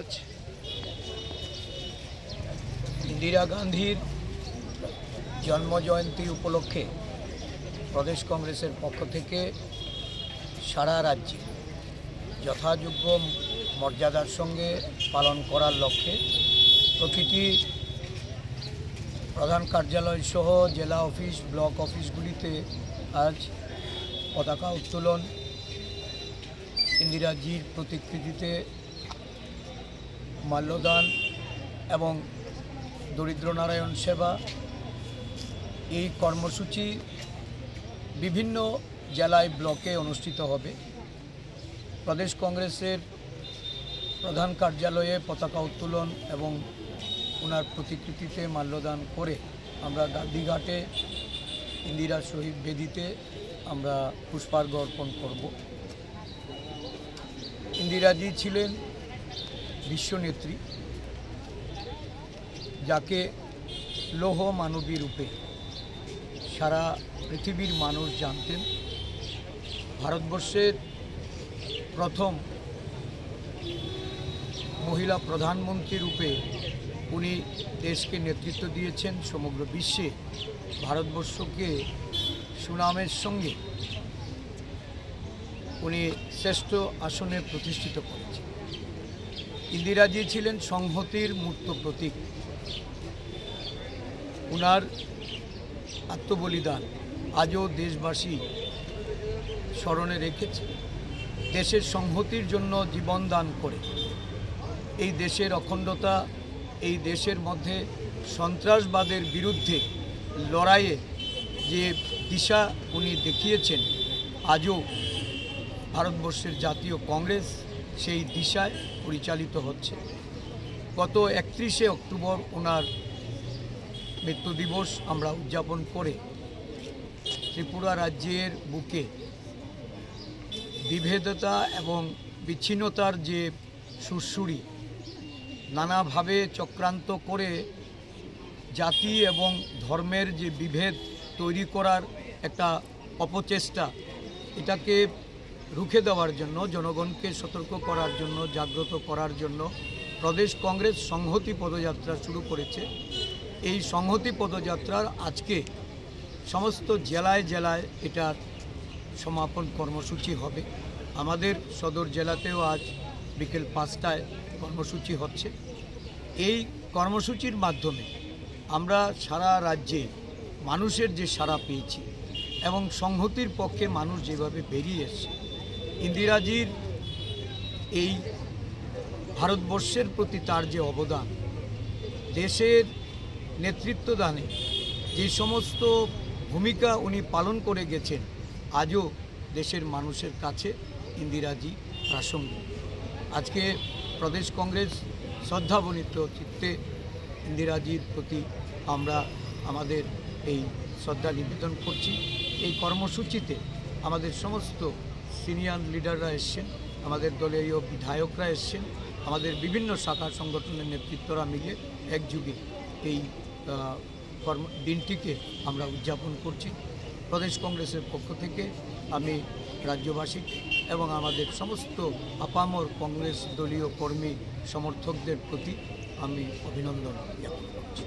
আছে? इंदिरा गांधीर जन्मजयंती उपलक्षे प्रदेश कংগ্রেসের पक्ष থেকে सारा राज्ये যথাযোগ্য मर्यादार संगे पालन करार लक्ष्ये प्रतिटी प्रधान कार्यालय सह जिला अफिस ब्लक अफिसगुलिते आज पताका उत्तोलन इंदिराजीर प्रतिकृतिते माल्यदान एवं दरिद्र नारायण सेवा এই কর্মসূচি বিভিন্ন জেলায় ব্লকে অনুষ্ঠিত হবে। প্রদেশ কংগ্রেসের প্রধান কার্যালয়ে পতাকা উত্তোলন এবং ওনার প্রতিকৃতিতে মাল্যদান করে আমরা গান্ধীঘাটে ইন্দিরা শহীদ বেদিতে আমরা পুষ্পার্ঘ্য অর্পণ করব। ইন্দিরাজি ছিলেন বিশ্বনেত্রী, যাকে লৌহ মানবী রূপে সারা পৃথিবীর মানুষ জানতেন। ভারতবর্ষের প্রথম মহিলা প্রধানমন্ত্রী রূপে উনি দেশকে নেতৃত্ব দিয়েছেন। সমগ্র বিশ্বে ভারতবর্ষকে সুনামের সঙ্গে উনি শ্রেষ্ঠ আসনে প্রতিষ্ঠিত করেছেন। ইন্দিরাজি ছিলেন সংহতির মূর্ত প্রতীক। উনার আত্মবলিদান আজও দেশবাসী স্মরণে রেখেছে। দেশের সংহতির জন্য জীবন দান করে এই দেশের অখণ্ডতা, এই দেশের মধ্যে সন্ত্রাসবাদের বিরুদ্ধে লড়াইয়ে যে দিশা উনি দেখিয়েছেন, আজও ভারতবর্ষের জাতীয় কংগ্রেস সেই দিশায় পরিচালিত হচ্ছে। গত 31শে অক্টোবর ওনার মৃত্যু দিবস আমরা উদযাপন করে ত্রিপুরা রাজ্যের বুকে বিভেদতা এবং বিচ্ছিন্নতার যে সুরসুরি নানাভাবে চক্রান্ত করে জাতি এবং ধর্মের যে বিভেদ তৈরি করার একটা অপচেষ্টা, এটাকে রুখে দেওয়ার জন্য, জনগণকে সতর্ক করার জন্য, জাগ্রত করার জন্য প্রদেশ কংগ্রেস সংহতি পদযাত্রা শুরু করেছে। এই সংহতি পদযাত্রার আজকে সমস্ত জেলায় জেলায় এটার সমাপন কর্মসূচি হবে। আমাদের সদর জেলাতেও আজ বিকেল 5টায় কর্মসূচি হচ্ছে। এই কর্মসূচির মাধ্যমে আমরা সারা রাজ্যে মানুষের যে সাড়া পেয়েছি এবং সংহতির পক্ষে মানুষ যেভাবে বেরিয়ে এসছে, ইন্দিরাজির এই ভারতবর্ষের প্রতি তার যে অবদান, দেশের নেতৃত্ব দানে যে সমস্ত ভূমিকা উনি পালন করে গেছেন, আজও দেশের মানুষের কাছে ইন্দিরাজি প্রাসঙ্গিক। আজকে প্রদেশ কংগ্রেস শ্রদ্ধাবনিত চিত্তে ইন্দিরাজির প্রতি আমরা আমাদের এই শ্রদ্ধা নিবেদন করছি। এই কর্মসূচিতে আমাদের সমস্ত সিনিয়র লিডাররা এসছেন, আমাদের দলীয় বিধায়করা এসছেন, আমাদের বিভিন্ন শাখা সংগঠনের নেতৃত্বরা মিলে একযোগে এই দিনটিকে আমরা উদযাপন করছি। প্রদেশ কংগ্রেসের পক্ষ থেকে আমি রাজ্যবাসী এবং আমাদের সমস্ত আপামর কংগ্রেস দলীয় কর্মী সমর্থকদের প্রতি আমি অভিনন্দন জ্ঞাপন করছি।